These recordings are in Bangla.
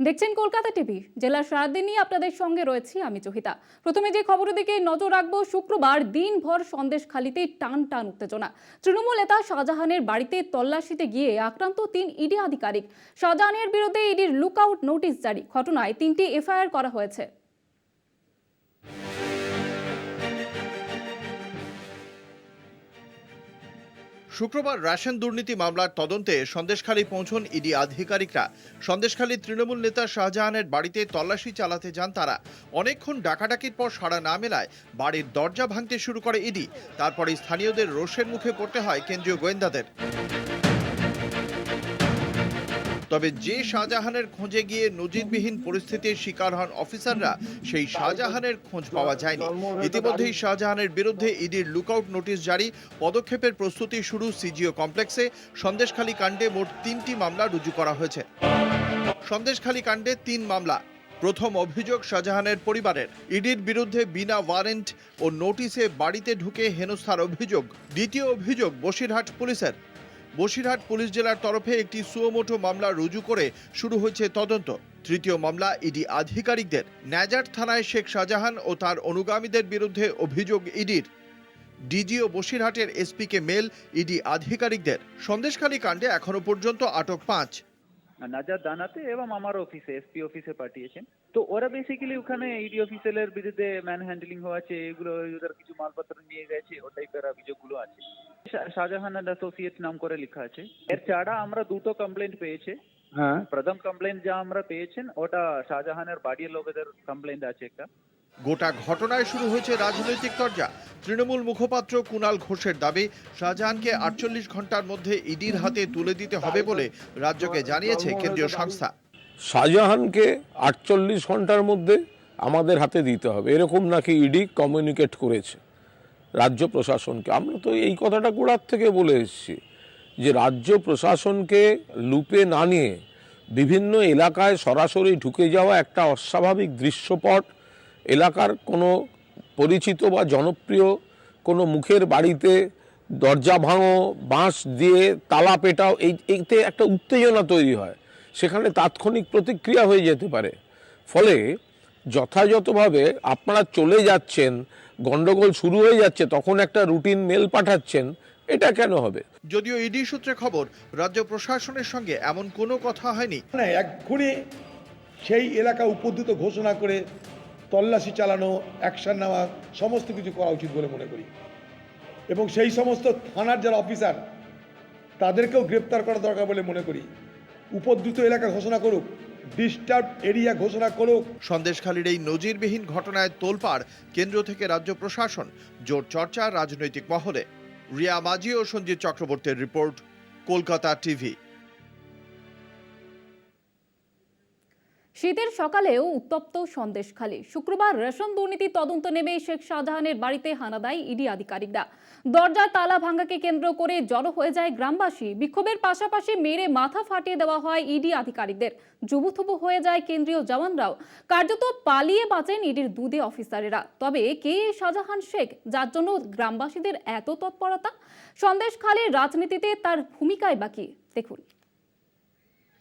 দেখছেন কলকাতা টিভি। জেলার সারাদিন নিয়ে আপনাদের সঙ্গে রয়েছি আমি জহিতা। প্রথমে যে খবরের দিকে নজর রাখবো, শুক্রবার দিনভর সন্দেশখালিতে টান টান উত্তেজনা। তৃণমূল নেতা শাহজাহানের বাড়িতে তল্লাশিতে গিয়ে আক্রান্ত 3 ইডি আধিকারিক। শাহজাহানের বিরুদ্ধে ইডির লুকআউট নোটিশ জারি। ঘটনায় 3টি এফআইআর করা হয়েছে। শুক্রবার রেশন দুর্নীতি মামলার তদন্তে সন্দেশখালী পৌঁছন ইডি আধিকারিকরা। সন্দেশখালীর তৃণমূল নেতা শাহজাহানের বাড়িতে তল্লাশি চালাতে যান তারা। অনেকক্ষণ ডাকাডাকির পর সাড়া না মেলায় বাড়ির দরজা ভাঙতে শুরু করে ইডি। তারপরে স্থানীয়দের রোষের মুখে পড়তে হয় কেন্দ্রীয় গোয়েন্দাদের। তবে যে শাহজাহানের খোঁজে গিয়ে নজিরবিহীন পরিস্থিতির শিকার হন অফিসাররা, সেই শাহজাহানের খোঁজ পাওয়া যায়নি। ইতিমধ্যেই শাহজাহানের বিরুদ্ধে ইডির লুকআউট নোটিশ জারি। পদক্ষেপের প্রস্তুতি শুরু সিজিও কমপ্লেক্সে। সন্দেশখালী কাণ্ডে মোট 3টি মামলা রুজু করা হয়েছে। সন্দেশখালী কাণ্ডে 3 মামলা। প্রথম অভিযোগ শাহজাহানের পরিবারের। ইডির বিরুদ্ধে বিনা ওয়ারেন্ট ও নোটিশে বাড়িতে ঢুকে হেনস্থার অভিযোগ। দ্বিতীয় অভিযোগ বসিরহাট পুলিশের। বসিরহাট পুলিশ জেলার তরফে একটি সুমোটো মামলা রুজু করে শুরু হয়েছে তদন্ত। তৃতীয় মামলা ইডি আধিকারিকদের। ন্যাজার থানায় শেখ শাহজাহান ও তার অনুগামীদের বিরুদ্ধে অভিযোগ ইডির। ডিজিও বসিরহাটের এসপিকে মেল ইডি আধিকারিকদের। সন্দেশখালী কাণ্ডে এখনো পর্যন্ত আটক 5। নাজার দানাতে এবং আমার অফিসে এসপি অফিসে পাঠিয়েছেন। তো ওরা বেসিক্যালি ওখানে ইডি অফিসারের বিরুদ্ধে ম্যান হ্যান্ডলিং হয়েছে, এগুলো ওদের কিছু মালপত্র নিয়ে গেছে, ও টাইপের অভিযোগগুলো আছে। শাহজাহান অ্যান্ড অ্যাসোসিয়েট নাম করে লেখা আছে। এর ছাড়া আমরা 2টো কমপ্লেন্ট পেয়েছে। হ্যাঁ, প্রথম কমপ্লেন্ট যা আমরা পেয়েছেন ওটা শাহজাহানের বাড়ির লোকেদের কমপ্লেন্ট আছে একটা। গোটা ঘটনায় শুরু হয়েছে রাজনৈতিক চর্চা। তৃণমূল মুখপাত্র কুণাল ঘোষের দাবি, শাহজাহানকে 48 ঘন্টার মধ্যে ইডির হাতে তুলে দিতে হবে বলে রাজ্যকে জানিয়েছে কেন্দ্রীয় সংস্থা। শাহজাহানকে 48 ঘন্টার মধ্যে আমাদের হাতে দিতে হবে, এরকম নাকি ইডি কমিউনিকেট করেছে রাজ্য প্রশাসনকে। আমরা তো এই কথাটা গোড়ার থেকে বলে এসেছি যে রাজ্য প্রশাসনকে লুপে না নিয়ে বিভিন্ন এলাকায় সরাসরি ঢুকে যাওয়া একটা অস্বাভাবিক দৃশ্যপট। এলাকার কোনো পরিচিত বা জনপ্রিয় কোনো মুখের বাড়িতে দরজা ভাঙো, বাঁশ দিয়ে তালা পেটাও, এইতে একটা উত্তেজনা তৈরি হয়, সেখানে তাৎক্ষণিক প্রতিক্রিয়া হয়ে যেতে পারে। ফলে যথাযথভাবে আপনারা চলে যাচ্ছেন, গন্ডগোল শুরু হয়ে যাচ্ছে, তখন একটা রুটিন মেল পাঠাচ্ছেন, এটা কেন হবে? যদিও ইডি সূত্রে খবর, রাজ্য প্রশাসনের সঙ্গে এমন কোনো কথা হয়নি। এক্ষুনি সেই এলাকা উপদ্রুত ঘোষণা করে তল্লাশি চালানো, অ্যাকশন নেওয়া, সমস্ত কিছু করা উচিত বলে মনে করি। এবং সেই সমস্ত থানার যারা অফিসার তাদেরকেও গ্রেপ্তার করা দরকার বলে মনে করি। উপদ্রুত এলাকা ঘোষণা করুক, ডিস্টার্ব এরিয়া ঘোষণা করুক। সন্দেশখালীর এই নজিরবিহীন ঘটনায় তোলপাড় কেন্দ্র থেকে রাজ্য প্রশাসন। জোর চর্চা রাজনৈতিক মহলে। রিয়া মাঝি ও সঞ্জিত চক্রবর্তীর রিপোর্ট, কলকাতা টিভি। শীতের সকালেও উত্তপ্ত সন্দেশখালী। শুক্রবার রেশন দুর্নীতি তদন্ত নেমে শেখ শাহজাহানের বাড়িতে হানা দেয় ইডি আধিকারিকরা। দরজার তালা ভাঙাকে কেন্দ্র করে জড়ো হয়ে যায় গ্রামবাসী। বিক্ষোভের পাশাপাশি মেরে মাথা ফাটিয়ে দেওয়া হয় ইডি আধিকারিকদের। জুবুথুবু হয়ে যায় কেন্দ্রীয় জওয়ানরাও। কার্যত পালিয়ে বাঁচেন ইডির 2 অফিসারেরা। তবে কে শাহজাহান শেখ, যার জন্য গ্রামবাসীদের এত তৎপরতা? সন্দেশখালীর রাজনীতিতে তার ভূমিকায় বাকি দেখুন।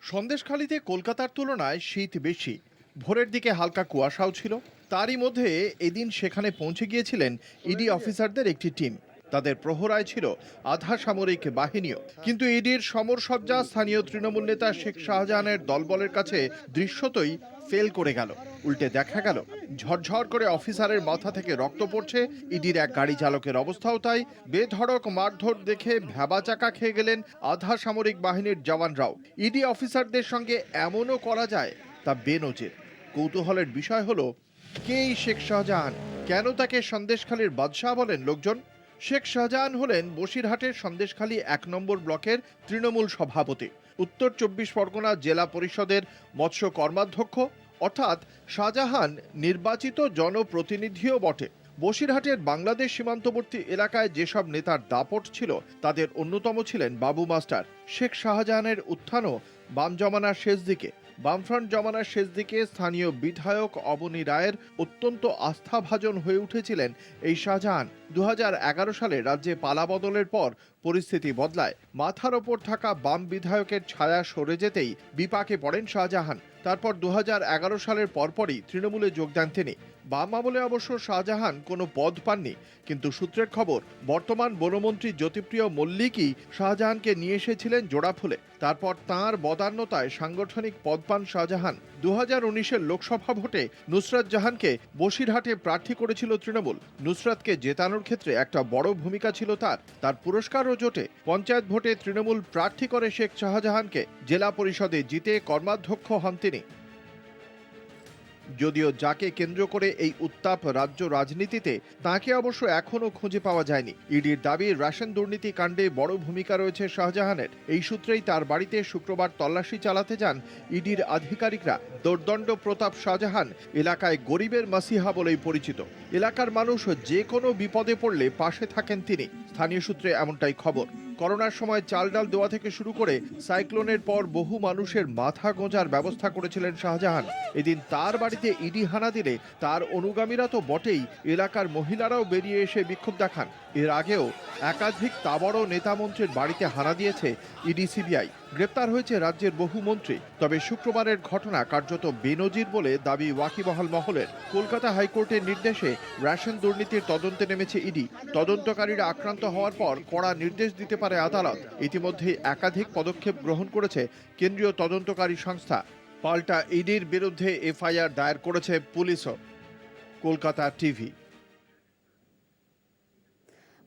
সন্দেশখালীতে কলকাতার তুলনায় শীত বেশি। ভোরের দিকে হালকা কুয়াশাও ছিল। তারই মধ্যে এদিন সেখানে পৌঁছে গিয়েছিলেন ইডি অফিসারদের একটি টিম। তাদের প্রহরায় ছিল আধা সামরিক বাহিনীও। কিন্তু ইডির সমরসজ্জা স্থানীয় তৃণমূল নেতা শেখ শাহজাহানের দলবলের কাছে দৃশ্যতই ফেল করে গেল। উল্টে দেখা গেল ঝরঝর করে অফিসারের মাথা থেকে রক্ত পড়ছে। ইডির এক গাড়ি চালকের অবস্থাও তাই। বেধড়ক মারধর দেখে ভ্যাবাচাকা খেয়ে গেলেন আধা সামরিক বাহিনীর জওয়ানরাও। ইডি অফিসারদের সঙ্গে এমনও করা যায় তা বেনজির। কৌতূহলের বিষয় হলো, কে এই শেখ শাহজাহান? কেন তাকে সন্দেশখালীর বাদশাহ বলেন লোকজন? শেখ শাহজাহান হলেন বসিরহাটের সন্দেশখালী 1 নম্বর ব্লকের তৃণমূল সভাপতি, উত্তর 24 পরগনা জেলা পরিষদের মৎস্য কর্মাধ্যক্ষ। অর্থাৎ শাহজাহান নির্বাচিত জনপ্রতিনিধিও বটে। বসিরহাটের বাংলাদেশ সীমান্তবর্তী এলাকায় যেসব নেতার দাপট ছিল তাদের অন্যতম ছিলেন বাবু মাস্টার। শেখ শাহজাহানের উত্থানও বাম জমানার শেষ দিকে। বামফ্রন্ট জমানার শেষ দিকে স্থানীয় বিধায়ক অবনী রায়ের অত্যন্ত আস্থাভাজন হয়ে উঠেছিলেন এই শাহজাহান। 2011 সালে রাজ্যে পালাবদলের পর পরিস্থিতি বদলায়। মাথার ওপর থাকা বাম বিধায়কের ছায়া সরে যেতেই বিপাকে পড়েন শাহজাহান। তারপর 2011 সালের পরপরই তৃণমূলে যোগ দেন তিনি। বাম আমলে অবশ্য শাহজাহান কোনো পদ পাননি, কিন্তু সূত্রের খবর বর্তমান বনমন্ত্রী জ্যোতিপ্রিয় মল্লিকই শাহজাহানকে নিয়ে এসেছিলেন জোড়াফুলে। তারপর তাঁর বদান্যতায় সাংগঠনিক পদ পান শাহজাহান। 2019-এর লোকসভা ভোটে নুসরাত জাহানকে বসিরহাটে প্রার্থী করেছিল তৃণমূল। নুসরাতকে জেতানোর ক্ষেত্রে একটা বড় ভূমিকা ছিল তার পুরস্কারও জোটে। পঞ্চায়েত ভোটে তৃণমূল প্রার্থী করে শেখ শাহজাহানকে। জেলা পরিষদে জিতে কর্মাধ্যক্ষ হন তিনি। যদিও যাকে কেন্দ্র করে এই উত্তাপ রাজ্য রাজনীতিতে, তাকে অবশ্য এখনও খুঁজে পাওয়া যায়নি। ইডির দাবি রেশন দুর্নীতি কাণ্ডে বড় ভূমিকা রয়েছে শাহজাহানের। এই সূত্রেই তার বাড়িতে শুক্রবার তল্লাশি চালাতে যান ইডির আধিকারিকরা। দোর্দণ্ড প্রতাপ শাহজাহান এলাকায় গরিবের মাসিহা বলেই পরিচিত। এলাকার মানুষ যে কোনো বিপদে পড়লে পাশে থাকেন তিনি। স্থানীয় সূত্রে এমনটাই খবর। করোনার সময় চাল ডাল দেওয়া থেকে শুরু করে সাইক্লোনের পর বহু মানুষের মাথা গোঁজার ব্যবস্থা করেছিলেন শাহজাহান। এদিন তার বাড়িতে ইডি হানা দিলে তার অনুগামীরা তো বটেই, এলাকার মহিলারাও বেরিয়ে এসে বিক্ষোভ দেখান। এর আগেও একাধিক তাবড় নেতামন্ত্রীর বাড়িতে হানা দিয়েছে ইডি সিবিআই। গ্রেপ্তার হয়েছে রাজ্যের বহু মন্ত্রী। তবে শুক্রবারের ঘটনা কার্যত বেনজির বলে দাবি ওয়াকিবহাল মহলের। কলকাতা হাইকোর্টের নির্দেশে রেশন দুর্নীতির তদন্তে নেমেছে ইডি। তদন্তকারীরা আক্রান্ত হওয়ার পর কড়া নির্দেশ দিতে পারে আদালত। ইতিমধ্যে একাধিক পদক্ষেপ গ্রহণ করেছে কেন্দ্রীয় তদন্তকারী সংস্থা। পাল্টা ইডির বিরুদ্ধে এফআইআর দায়ের করেছে পুলিশও। কলকাতা টিভি।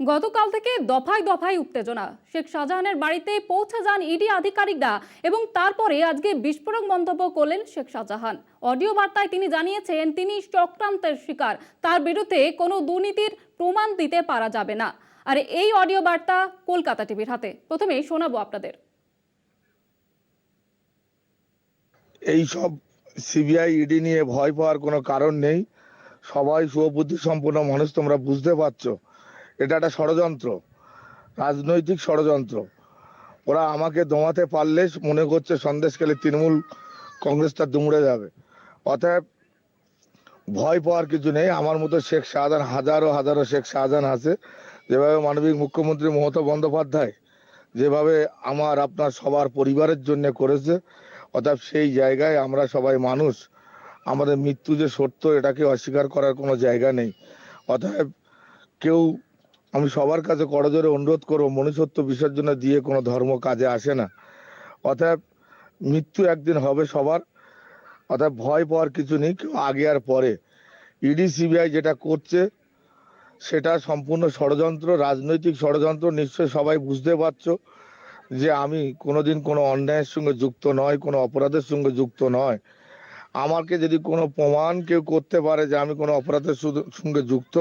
গতকাল থেকে দফায় দফায় উত্তেজনা। শেখ শাহজাহানের বাড়িতে পৌঁছে যান ইডি আধিকারিকরা এবং তারপরে আজকে বিস্ফোরক মন্তব্য করলেন শেখ শাহজাহান। অডিও বার্তায় তিনি জানিয়েছেন তিনি চক্রান্তের শিকার, তার বিরুদ্ধে কোনো দুর্নীতির প্রমাণ দিতে পারা যাবে না। আর এই অডিও বার্তা কলকাতা টিভির হাতে। প্রথমে শোনাবো আপনাদের। এই সব সিবিআই ইডি নিয়ে ভয় পাওয়ার কোনো কারণ নেই। সবাই সুবুদ্ধি সম্পন্ন মানুষ, তোমরা বুঝতে পারছো এটা একটা ষড়যন্ত্র, রাজনৈতিক ষড়যন্ত্র। ওরা আমাকে দমাতে পারলে মনে করছে সন্দেশখালী তৃণমূল কংগ্রেসটা দুমড়ে যাবে। অতএব ভয় পাওয়ার কিছু নেই। আমার মতো শেখ শাহজাহান হাজারো হাজারো শেখ শাহজাহান আছে। যেভাবে মানবিক মুখ্যমন্ত্রী মমতা বন্দ্যোপাধ্যায় যেভাবে আমার আপনার সবার পরিবারের জন্য করেছে, অতএব সেই জায়গায় আমরা সবাই মানুষ, আমাদের মৃত্যু যে সত্য এটাকে অস্বীকার করার কোনো জায়গা নেই। অতএব কেউ, আমি সবার কাছে করজোরে অনুরোধ করবো, মনুষ্যত্ব বিসর্জন দিয়ে কোনো ধর্ম কাজে আসে না। অতএব মৃত্যু একদিন হবে সবার। অতএব ভয় পাওয়ার কিছু নেই, কেউ আগে আর পরে। ইডি সিবিআই যেটা করছে সেটা সম্পূর্ণ ষড়যন্ত্র, রাজনৈতিক ষড়যন্ত্র। নিশ্চয়ই সবাই বুঝতে পারছো যে আমি কোনোদিন কোনো অন্যায়ের সঙ্গে যুক্ত নয়, কোনো অপরাধের সঙ্গে যুক্ত নয়। আমাকে যদি কোনো প্রমাণ কেউ করতে পারে যে আমি কোনো অপরাধের সঙ্গে যুক্ত,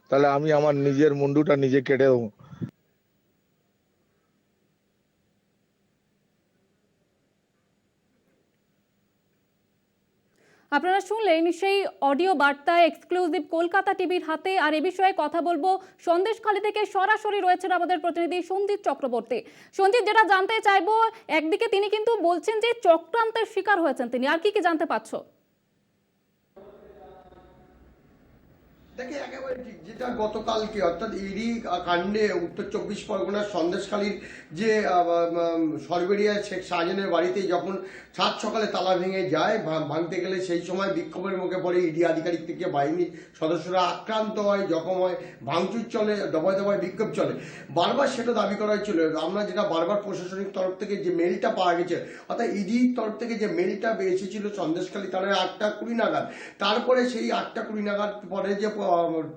তাহলে আমি আমার নিজের মুন্ডুটা নিজে কেটে দেবো। আপনারা শুনলেন সেই অডিও বার্তায় এক্সক্লুসিভ কলকাতা টিভির হাতে। আর এ বিষয়ে কথা বলবো সন্দেশখালী থেকে সরাসরি রয়েছেন আমাদের প্রতিনিধি সঞ্জিত চক্রবর্তী। সঞ্জিত, যেটা জানতে চাইবো, একদিকে তিনি কিন্তু বলছেন যে চক্রান্তের শিকার হয়েছেন তিনি, আর কি কি জানতে পারছো? দেখে একেবারে ঠিক, যেটা গতকালকে অর্থাৎ ইডি কাণ্ডে উত্তর 24 পরগনার সন্দেশখালীর যে সরবেরিয়া শেখ শাহজাহানের বাড়িতে যখন সাত সকালে তালা ভেঙে যায়, ভাঙতে গেলে সেই সময় বিক্ষোভের মুখে পড়ে ইডি আধিকারিক থেকে বাহিনীর সদস্যরা আক্রান্ত হয়, জখম হয়, ভাঙচুর চলে, দফায় দফায় বিক্ষোভ চলে। বারবার সেটা দাবি করা হয়েছিল। আমরা যেটা বারবার প্রশাসনিক তরফ থেকে যে মেলটা পাওয়া গেছে, অর্থাৎ ইডির তরফ থেকে যে মেলটা এসেছিল সন্দেশখালী থানায় 8টা 20 নাগাদ, তারপরে সেই 8টা 20 নাগাদ পরে যে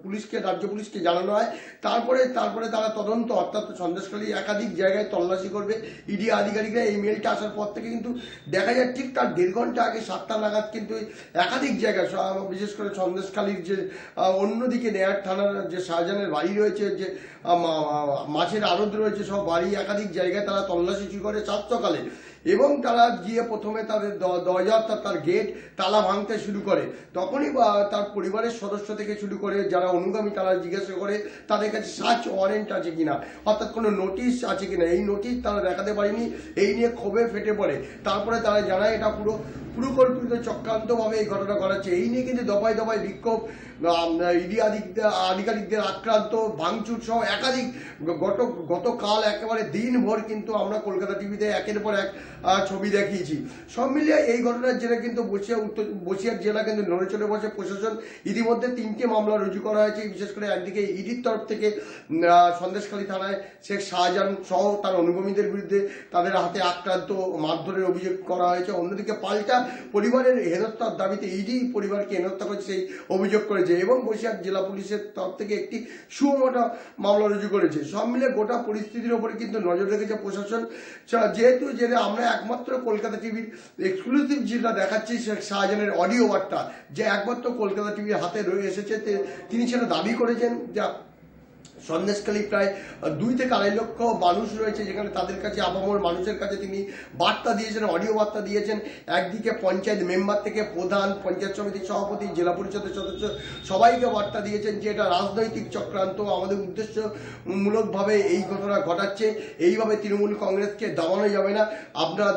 পুলিশকে, রাজ্য পুলিশকে জানানো হয়, তারপরে তারা তদন্ত, অর্থাৎ সন্দেশখালী একাধিক জায়গায় তল্লাশি করবে ইডি আধিকারিকরা। এই মেলটা আসার পর থেকে কিন্তু দেখা যায় ঠিক তার 1.5 ঘন্টা আগে 7টা নাগাদ কিন্তু একাধিক জায়গায়, বিশেষ করে সন্দেশখালীর যে অন্যদিকে নেয়ার থানার যে শাহজাহানের বাড়ি রয়েছে, যে মাছের আড়ত রয়েছে, সব বাড়ি একাধিক জায়গায় তারা তল্লাশি করে 7 সকালে। এবং তারা গিয়ে প্রথমে তাদের দরজা তার গেট তালা ভাঙতে শুরু করে। তখনই তার পরিবারের সদস্য থেকে শুরু করে যারা অনুগামী তারা জিজ্ঞাসা করে তাদের কাছে সার্চ ওয়ারেন্ট আছে কিনা, অর্থাৎ কোনো নোটিশ আছে কিনা। এই নোটিশ তারা দেখাতে পারেনি, এই নিয়ে ক্ষোভে ফেটে পড়ে। তারপরে তারা জানায় এটা পুরো চক্রান্তভাবে এই ঘটনা ঘটাচ্ছে। এই নিয়ে কিন্তু দফায় দফায় বিক্ষোভ, ইডি আধিকারিকদের আক্রান্ত, ভাঙচুর সহ একাধিক গতকাল একেবারে দিনভর কিন্তু আমরা কলকাতা টিভিতে একের পর এক ছবি দেখিয়েছি। সব মিলিয়ে এই ঘটনার জেরে কিন্তু বসিরহাট জেলা কিন্তু নড়ে চড়ে বসে প্রশাসন। ইতিমধ্যে 3টে মামলা রুজু করা হয়েছে। বিশেষ করে একদিকে ইডির তরফ থেকে সন্দেশখালী থানায় শেখ শাহজাহান সহ তার অনুগামীদের বিরুদ্ধে তাদের হাতে আক্রান্ত মারধরের অভিযোগ করা হয়েছে। অন্যদিকে পাল্টা পরিবারের হেনস্থার দাবিতে ইডি পরিবারকে হেনস্থা করেছে সেই অভিযোগ করেছে এবং বসিরহাট জেলা পুলিশের তরফ থেকে একটি সুমোটা মামলা রুজু করেছে। সব মিলে গোটা পরিস্থিতির উপরে কিন্তু নজর রেখেছে প্রশাসন। যেহেতু আমরা একমাত্র কলকাতা টিভির এক্সক্লুসিভ যেটা দেখাচ্ছি শেখ শাহজাহানের অডিও বার্তা, যে একমাত্র কলকাতা টিভির হাতে রয়ে এসেছে, তিনি সেটা দাবি করেছেন। যা সন্দেশখালী প্রায় 2 থেকে 2.5 লক্ষ মানুষ রয়েছে, যেখানে তাদের কাছে আপামর মানুষের কাছে তিনি বার্তা দিয়েছেন, অডিও বার্তা দিয়েছেন। একদিকে পঞ্চায়েত মেম্বার থেকে প্রধান, পঞ্চায়েত সমিতির সভাপতি, জেলা পরিষদের সদস্য সবাইকে বার্তা দিয়েছেন যে এটা রাজনৈতিক চক্রান্ত, আমাদের উদ্দেশ্যমূলকভাবে এই ঘটনা ঘটাচ্ছে, এইভাবে তৃণমূল কংগ্রেসকে দাবানো যাবে না। আপনারা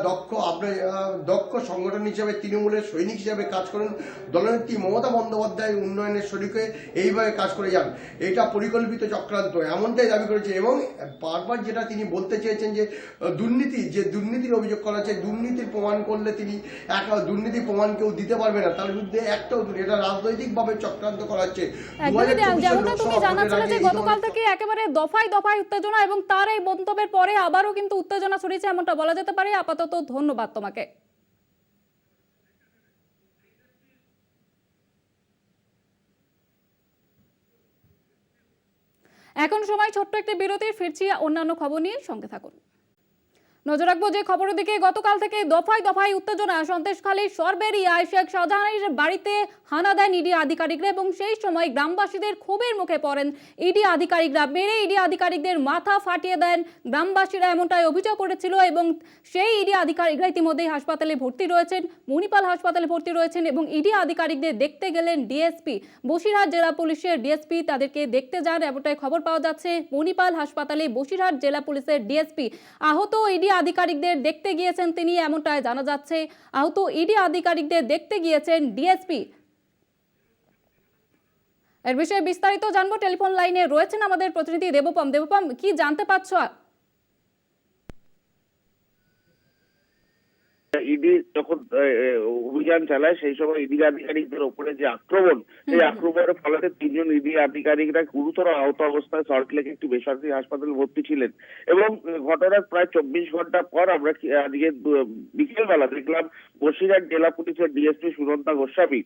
দক্ষ সংগঠন হিসেবে তৃণমূলের সৈনিক হিসেবে কাজ করুন, দলনেত্রী মমতা বন্দ্যোপাধ্যায়ের উন্নয়নের শরিকে এইভাবে কাজ করে যান, এটা পরিকল্পিত চক্রান্ত, এমনটাই দাবি করেছে। এবং বারবার যেটা তিনি বলতে চেয়েছেন যে দুর্নীতির অভিযোগ করা হচ্ছে, দুর্নীতির প্রমাণ করলে তিনি দুর্নীতির প্রমাণ কেউ দিতে পারবে না, তার বিরুদ্ধে একটাও এটা রাজনৈতিকভাবে চক্রান্ত করা হচ্ছে। যেমনটা তুমি জানাচ্ছিলে যে গতকাল থেকে একেবারে দফায় দফায় উত্তেজনা এবং তার এই মন্তব্যের পরে আবারও কিন্তু উত্তেজনা ছড়িয়েছে, এমনটা বলা যেতে পারে। আপাতত ধন্যবাদ তোমাকে। এখন সময় ছোট্ট একটি বিরতির, ফিরছি অন্যান্য খবর নিয়ে, সঙ্গে থাকুন। নজর রাখবো যে খবরের দিকে। গতকাল থেকে দফায় দফায় উত্তেজনা সন্দেশখালীর সরবেরিয়ায় শেখ শাহজাহানের বাড়িতে হানা দেন ইডি আধিকারিকরা এবং সেই সময় গ্রামবাসীদের ক্ষোভের মুখে পড়েন ইডি আধিকারিকরা। মেরে ইডি আধিকারিকদের মাথা ফাটিয়ে দেন গ্রামবাসীরা, এমনটাই অভিযোগ করেছিল এবং সেই ইডি আধিকারিকরা ইতিমধ্যেই হাসপাতালে ভর্তি রয়েছেন, মণিপাল হাসপাতালে ভর্তি রয়েছেন এবং ইডি আধিকারিকদের দেখতে গেলেন ডিএসপি, বসিরহাট জেলা পুলিশের ডিএসপি তাদেরকে দেখতে যান, এমনটাই খবর পাওয়া যাচ্ছে। মণিপাল হাসপাতালে বসিরহাট জেলা পুলিশের ডিএসপি আহত ইডি আধিকারিকদের দেখতে গিয়েছেন তিনি, এমনটাই জানা যাচ্ছে। আহত ইডি আধিকারিকদের দেখতে গিয়েছেন ডিএসপি। এর বিষয়ে বিস্তারিত জানবো, টেলিফোন লাইনে রয়েছেন আমাদের প্রতিনিধি দেবপম। দেবপম, কি জানতে পারছো? ইডি যখন অভিযান চালায় সেই সময় ইডি আধিকারিকদের উপরে যে আক্রমণ, সেই আক্রমণের ফলে 3 জন ইডি আধিকারিকরা গুরুতর আহত অবস্থায় সল্টলেকে একটি বেসরকারি হাসপাতালে ভর্তি ছিলেন এবং ঘটনার প্রায় 24 ঘন্টা পর আমরা আজকে বিকেলবেলা দেখলাম বসিরহাট জেলা পুলিশের ডিএসপি সুনন্দা গোস্বামী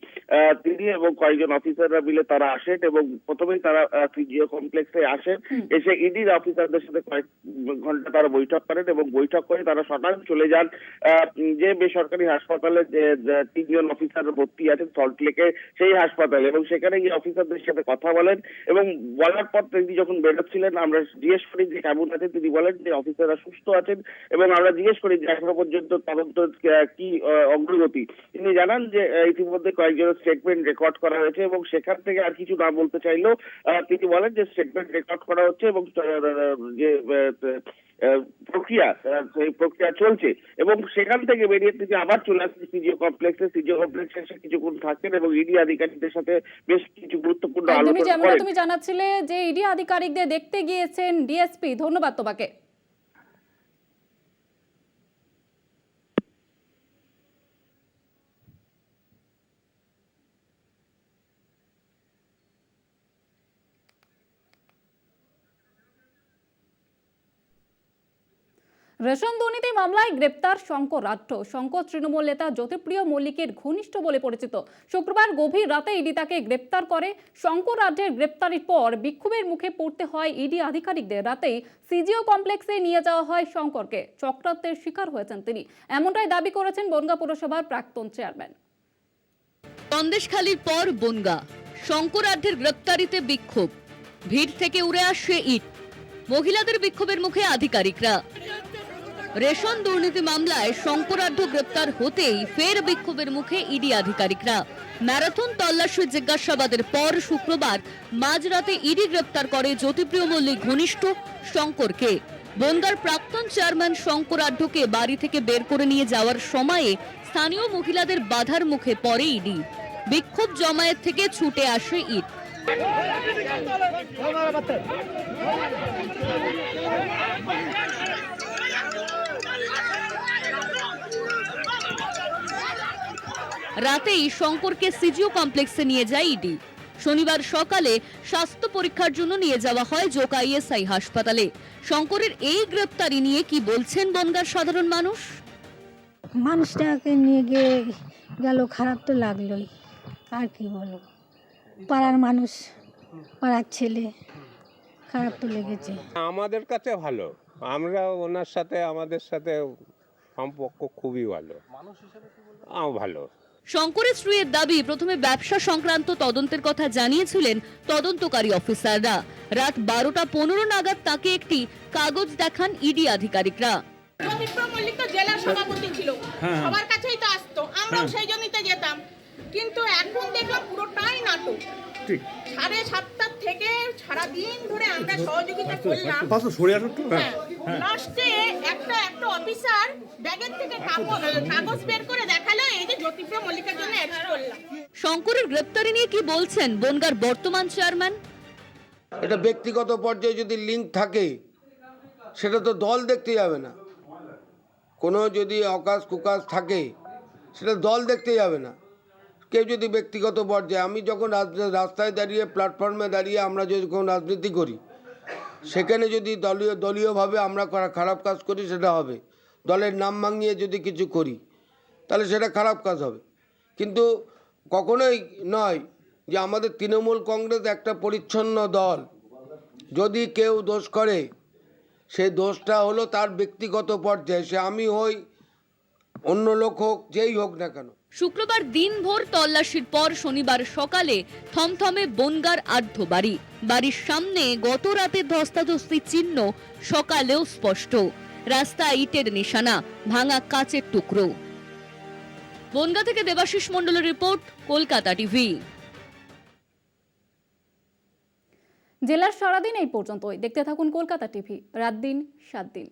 তিনি এবং কয়েকজন অফিসাররা মিলে তারা আসেন এবং প্রথমেই তারা ফিজিও কমপ্লেক্সে আসেন, এসে ইডির অফিসারদের সাথে কয়েক ঘন্টা তারা বৈঠক করেন এবং বৈঠক করে তারা সটান চলে যান যে বেসরকারি হাসপাতালে যে 3 জন অফিসার ভর্তি আছেন সল্টলেকে সেই হাসপাতালে, এবং সেখানে গিয়ে অফিসারদের সাথে কথা বলেন এবং বলার পর তিনি যখন বেরোচ্ছিলেন আমরা জিজ্ঞেস করি যে কেমন আছেন, তিনি বলেন যে অফিসাররা সুস্থ আছেন এবং আমরা জিজ্ঞেস করি যে এখনো পর্যন্ত তদন্ত কি অগ্রগতি। তিনি জানান যে ইতিমধ্যে কয়েকজনের স্টেটমেন্ট রেকর্ড করা হয়েছে এবং সেখান থেকে আর কিছু না বলতে চাইলেও তিনি বলেন যে স্টেটমেন্ট রেকর্ড করা হচ্ছে এবং যে প্রক্রিয়া সেই প্রক্রিয়া চলছে এবং সেখান থেকে বেরিয়ে তিনি আবার চলে আসেন সিজিও কমপ্লেক্সে। সিজিও কমপ্লেক্সে এসে কিছুক্ষণ থাকেন এবং ইডি আধিকারিকদের সাথে বেশ কিছু গুরুত্বপূর্ণ আলোচনা করেন। তুমি জানাচ্ছিলে যে ইডি আধিকারিকদের দেখতে গিয়েছেন ডিএসপি, ধন্যবাদ তোমাকে। রেশন দুর্নীতি মামলায় গ্রেপ্তার শঙ্কর রাঠ্য। শঙ্কর তৃণমূল নেতা জ্যোতিপ্রিয় মল্লিকের ঘনিষ্ঠ বলে পরিচিত। শুক্রবার গভীর রাতে ইডি তাকে গ্রেপ্তার করে। শঙ্কর রাঠ্যের গ্রেপ্তারির পর বিক্ষোভের মুখে পড়তে হয় ইডি আধিকারিকদের। রাতেই সিজিও কমপ্লেক্সে নিয়ে যাওয়া হয় শঙ্করকে। চক্রান্তের শিকার হয়েছেন তিনি, এমনটাই দাবি করেছেন বনগাঁ পুরসভার প্রাক্তন চেয়ারম্যান। সন্দেশখালীর পর বনগাঁ, শঙ্কর রাঠ্যের গ্রেপ্তারিতে বিক্ষোভ, ভিড় থেকে উড়ে আসছে ইট, মহিলাদের বিক্ষোভের মুখে আধিকারিকরা। রেশন দুর্নীতি মামলায় শঙ্করাঢ্য গ্রেপ্তার হতেই ফের বিক্ষোভের মুখে ইডি আধিকারিকরা। ম্যারাথন তল্লাশি জিজ্ঞাসাবাদের পর শুক্রবার মাঝরাতে ইডি গ্রেপ্তার করে জ্যোতিপ্রিয় মল্লিক ঘনিষ্ঠ শঙ্করকে। বনগাঁর প্রাক্তন চেয়ারম্যান শঙ্করাঢ্যকে বাড়ি থেকে বের করে নিয়ে যাওয়ার সময়ে স্থানীয় মহিলাদের বাধার মুখে পড়ে ইডি। বিক্ষোভ জমায়েত থেকে ছুটে আসে ইট। রাতেই শঙ্করকে সিজিও কমপ্লেক্সে নিয়ে যায় ইডি। শনিবার সকালে স্বাস্থ্য পরীক্ষার জন্য নিয়ে যাওয়া হয় জোকা ইএসআই হাসপাতালে। শঙ্করের এই গ্রেপ্তারি নিয়ে কি বলছেন বনগাঁর সাধারণ মানুষ? মানুষটাকে নিয়ে গিয়ে গেল, খারাপ তো লাগলোই, আর কি বলবো। পাড়ার মানুষ, পাড়ার ছেলে, খারাপ তো লেগেছে। আমাদের কাছে ভালো, আমরা ওনার সাথে আমাদের সাথে সম্পর্ক খুবই ভালো, ভালো। শঙ্করের স্ত্রীর দাবি, প্রথমে ব্যবসা সংক্রান্ত তদন্তের কথা জানিয়েছিলেন তদন্তকারী অফিসাররা। রাত 12:15 নাগাদ তাকে একটি কাগজ দেখান ইডি আধিকারিকরা। জ্যোতিপ্রিয় মল্লিক তো জেলার সভাপতি ছিল, সবার কাছেই তো আসতো, আমরাও সেই জন্যই তো যেতাম। কিন্তু এখন দেখলাম পুরোটাই নাটক। 7:30 থেকে সারাদিন ধরে আমরা সহযোগিতা করলাম। লাস্টে একটা অফিসার ব্যাগের থেকে কাগজ বের করে দেখালো, এই যে জ্যোতিপ্রিয় মল্লিকের জন্য অ্যারেস্ট করলাম। শঙ্করের গ্রেপ্তারি নিয়ে কি বলছেন বনগাঁর বর্তমান চেয়ারম্যান? এটা ব্যক্তিগত পর্যায়ে যদি লিঙ্ক থাকে সেটা তো দল দেখতে যাবে না। কোনো যদি অকাশ কুকাশ থাকে সেটা দল দেখতে যাবে না। কেউ যদি ব্যক্তিগত পর্যায়ে, আমি যখন রাস্তায় দাঁড়িয়ে, প্ল্যাটফর্মে দাঁড়িয়ে আমরা যখন রাজনীতি করি, সেখানে যদি দলীয়ভাবে আমরা খারাপ কাজ করি সেটা হবে। দলের নাম ভাঙিয়ে যদি কিছু করি তাহলে সেটা খারাপ কাজ হবে। কিন্তু কখনোই নয় যে আমাদের তৃণমূল কংগ্রেস একটা পরিচ্ছন্ন দল। যদি কেউ দোষ করে সেই দোষটা হলো তার ব্যক্তিগত পর্যায়ে, সে আমি হই, অন্য লোক হোক, যেই হোক না কেন। শুক্রবার দিনভর তল্লাশির পর শনিবার সকালে থমথমে বনগাঁর আর্ধ বাড়ি। বাড়ির সামনে গত রাতের ধস্তাধস্তির চিহ্ন সকালেও স্পষ্ট। রাস্তায় ইটের নিশানা, ভাঙা কাচের টুকরো। বনগাঁ থেকে দেবাশিস মণ্ডলের রিপোর্ট, কলকাতা টিভি। জেলার সারাদিন এই পর্যন্তই। দেখতে থাকুন কলকাতা টিভি, রাত দিন 7 দিন।